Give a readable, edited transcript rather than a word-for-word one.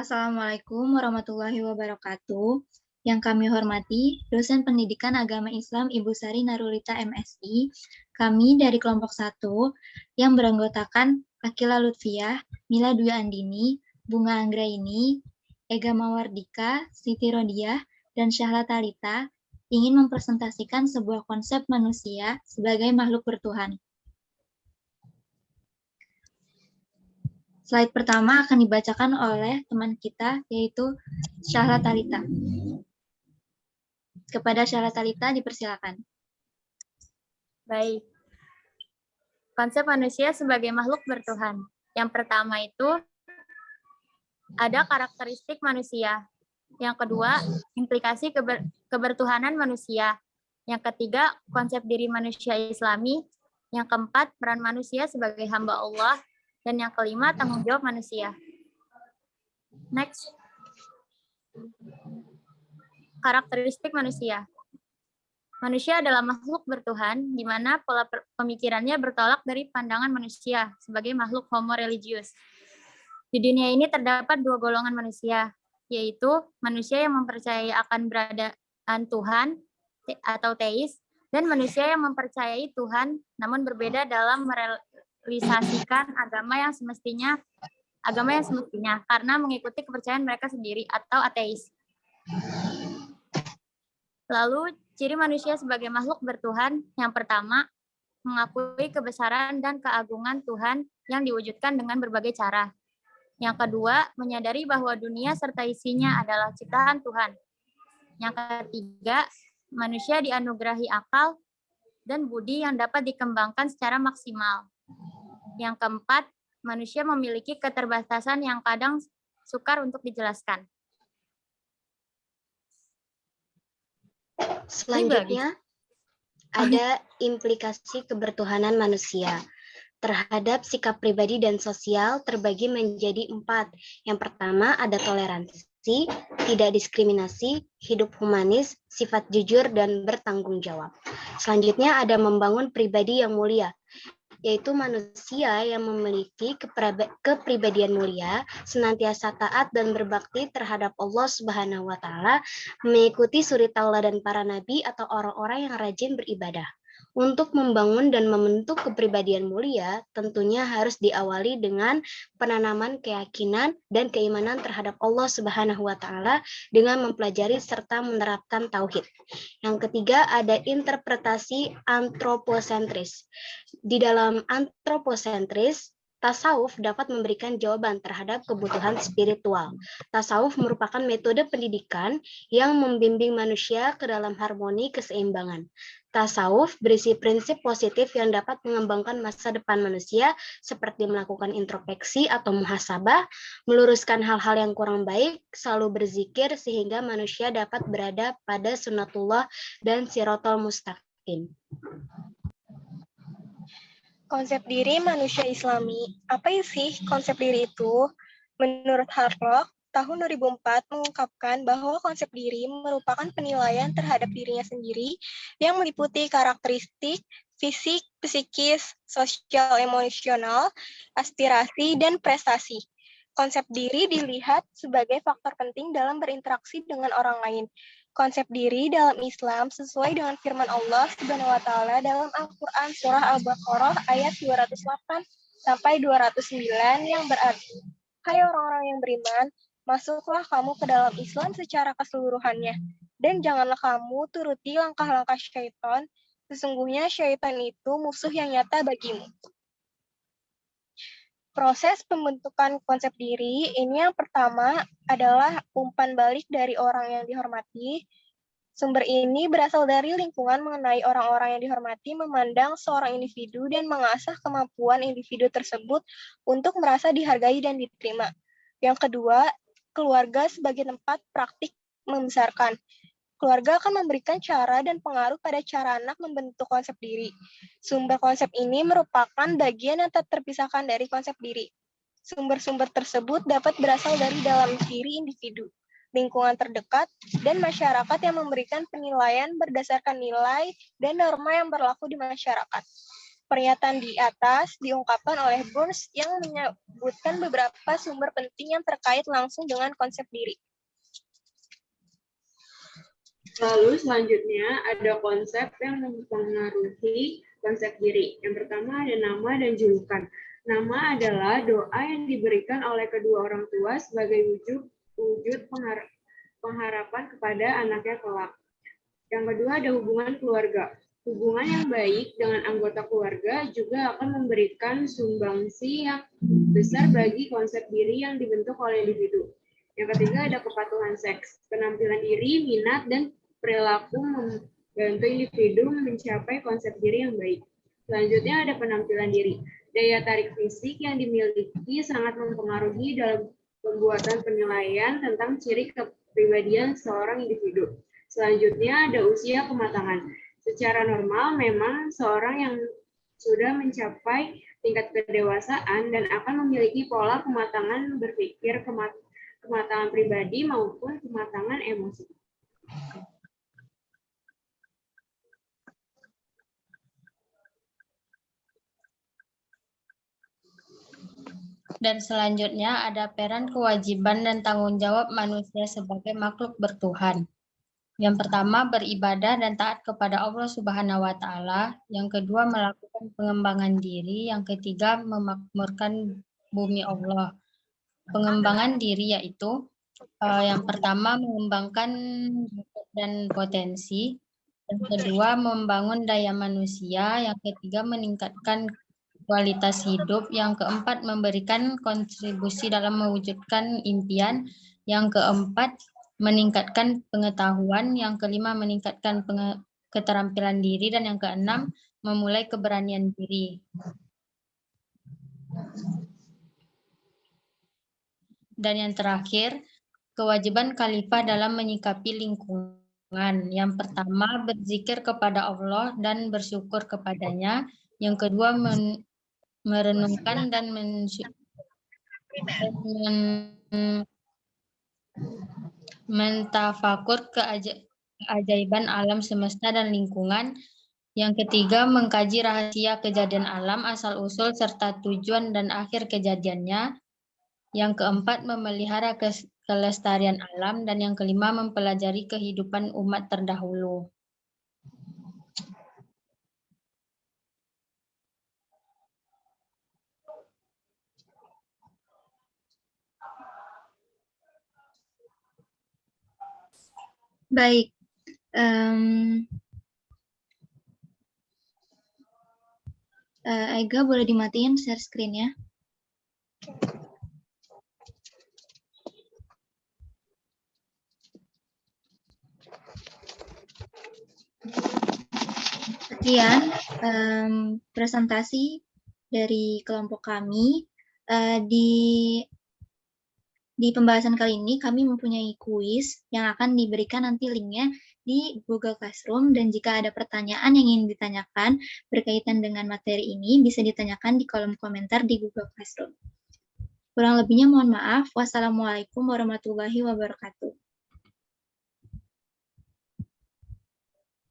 Assalamualaikum warahmatullahi wabarakatuh. Yang kami hormati, dosen pendidikan agama Islam Ibu Sari Narulita MSI, kami dari kelompok 1 yang beranggotakan Akila Lutfiah, Mila Dwi Andini, Bunga Anggraini, Ega Mawardika, Siti Rodiah, dan Syahla Talita ingin mempresentasikan sebuah konsep manusia sebagai makhluk bertuhan. Slide pertama akan dibacakan oleh teman kita, yaitu Syahla Talita. Kepada Syahla Talita, dipersilakan. Baik. Konsep manusia sebagai makhluk bertuhan. Yang pertama itu ada karakteristik manusia. Yang kedua, implikasi kebertuhanan manusia. Yang ketiga, konsep diri manusia Islami. Yang keempat, peran manusia sebagai hamba Allah. Dan yang kelima, tanggung jawab manusia. Next. Karakteristik manusia. Manusia adalah makhluk bertuhan, di mana pola pemikirannya bertolak dari pandangan manusia sebagai makhluk homo religius. Di dunia ini terdapat dua golongan manusia, yaitu manusia yang mempercayai akan keberadaan Tuhan atau teis, dan manusia yang mempercayai Tuhan namun berbeda dalam merealisasikan agama yang semestinya karena mengikuti kepercayaan mereka sendiri atau ateis. Lalu, ciri manusia sebagai makhluk bertuhan yang pertama, mengakui kebesaran dan keagungan Tuhan yang diwujudkan dengan berbagai cara. Yang kedua, menyadari bahwa dunia serta isinya adalah ciptaan Tuhan. Yang ketiga, manusia dianugerahi akal dan budi yang dapat dikembangkan secara maksimal. Yang keempat, manusia memiliki keterbatasan yang kadang sukar untuk dijelaskan. Selanjutnya, ada implikasi kebertuhanan manusia terhadap sikap pribadi dan sosial terbagi menjadi 4. Yang pertama ada toleransi, tidak diskriminasi, hidup humanis, sifat jujur, dan bertanggung jawab. Selanjutnya ada membangun pribadi yang mulia, yaitu manusia yang memiliki kepribadian mulia, senantiasa taat dan berbakti terhadap Allah Subhanahu wa Ta'ala, mengikuti suri tauladan para nabi atau orang-orang yang rajin beribadah. Untuk membangun dan membentuk kepribadian mulia, tentunya harus diawali dengan penanaman keyakinan dan keimanan terhadap Allah Subhanahu wa Ta'ala dengan mempelajari serta menerapkan tauhid. Yang ketiga, ada interpretasi antroposentris. Di dalam antroposentris, tasawuf dapat memberikan jawaban terhadap kebutuhan spiritual. Tasawuf merupakan metode pendidikan yang membimbing manusia ke dalam harmoni keseimbangan. Tasawuf berisi prinsip positif yang dapat mengembangkan masa depan manusia seperti melakukan introspeksi atau muhasabah, meluruskan hal-hal yang kurang baik, selalu berzikir sehingga manusia dapat berada pada sunnatullah dan sirotol mustaqim. Konsep diri manusia Islami. Apa sih konsep diri itu? Menurut Harlock, tahun 2004 mengungkapkan bahwa konsep diri merupakan penilaian terhadap dirinya sendiri yang meliputi karakteristik, fisik, psikis, sosial, emosional, aspirasi, dan prestasi. Konsep diri dilihat sebagai faktor penting dalam berinteraksi dengan orang lain. Konsep diri dalam Islam sesuai dengan firman Allah Subhanahu wa Ta'ala dalam Al-Qur'an surah Al-Baqarah ayat 208 sampai 209 yang berarti, hai orang-orang yang beriman, masuklah kamu ke dalam Islam secara keseluruhannya, dan janganlah kamu turuti langkah-langkah syaitan, sesungguhnya syaitan itu musuh yang nyata bagimu. Proses pembentukan konsep diri ini yang pertama adalah umpan balik dari orang yang dihormati. Sumber ini berasal dari lingkungan mengenai orang-orang yang dihormati memandang seorang individu dan mengasah kemampuan individu tersebut untuk merasa dihargai dan diterima. Yang kedua, keluarga sebagai tempat praktik membesarkan. Keluarga akan memberikan cara dan pengaruh pada cara anak membentuk konsep diri. Sumber konsep ini merupakan bagian yang tak terpisahkan dari konsep diri. Sumber-sumber tersebut dapat berasal dari dalam diri individu, lingkungan terdekat, dan masyarakat yang memberikan penilaian berdasarkan nilai dan norma yang berlaku di masyarakat. Pernyataan di atas diungkapkan oleh Burns yang menyebutkan beberapa sumber penting yang terkait langsung dengan konsep diri. Lalu selanjutnya ada konsep yang mempengaruhi konsep diri. Yang pertama ada nama dan julukan. Nama adalah doa yang diberikan oleh kedua orang tua sebagai wujud pengharapan kepada anaknya kelak. Yang kedua ada hubungan keluarga. Hubungan yang baik dengan anggota keluarga juga akan memberikan sumbangsi yang besar bagi konsep diri yang dibentuk oleh individu. Yang ketiga ada kepatuhan seks. Penampilan diri, minat, dan perilaku membantu individu mencapai konsep diri yang baik. Selanjutnya ada penampilan diri. Daya tarik fisik yang dimiliki sangat mempengaruhi dalam pembuatan penilaian tentang ciri kepribadian seorang individu. Selanjutnya ada usia kematangan. Secara normal memang seorang yang sudah mencapai tingkat kedewasaan dan akan memiliki pola kematangan berpikir, kematangan pribadi maupun kematangan emosi. Dan selanjutnya ada peran, kewajiban, dan tanggung jawab manusia sebagai makhluk bertuhan. Yang pertama, beribadah dan taat kepada Allah Subhanahu wa Ta'ala. Yang kedua, melakukan pengembangan diri. Yang ketiga, memakmurkan bumi Allah. Pengembangan diri yaitu yang pertama, mengembangkan bakat dan potensi. Yang kedua, membangun daya manusia. Yang ketiga, meningkatkan kualitas hidup. Yang keempat, memberikan kontribusi dalam mewujudkan impian. Yang keempat, meningkatkan pengetahuan. Yang kelima, meningkatkan keterampilan diri. Dan yang keenam, memulai keberanian diri. Dan yang terakhir, kewajiban khalifah dalam menyikapi lingkungan. Yang pertama, berzikir kepada Allah dan bersyukur kepadanya. Yang kedua, merenungkan dan mentafakur keajaiban alam semesta dan lingkungan. Yang ketiga, mengkaji rahasia kejadian alam, asal-usul, serta tujuan dan akhir kejadiannya. Yang keempat, memelihara kelestarian alam. Dan yang kelima, mempelajari kehidupan umat terdahulu. Baik. Ega, boleh dimatiin share screen-nya? Sekian presentasi dari kelompok kami. Di pembahasan kali ini kami mempunyai kuis yang akan diberikan nanti linknya di Google Classroom, dan jika ada pertanyaan yang ingin ditanyakan berkaitan dengan materi ini bisa ditanyakan di kolom komentar di Google Classroom. Kurang lebihnya mohon maaf. Wassalamualaikum warahmatullahi wabarakatuh.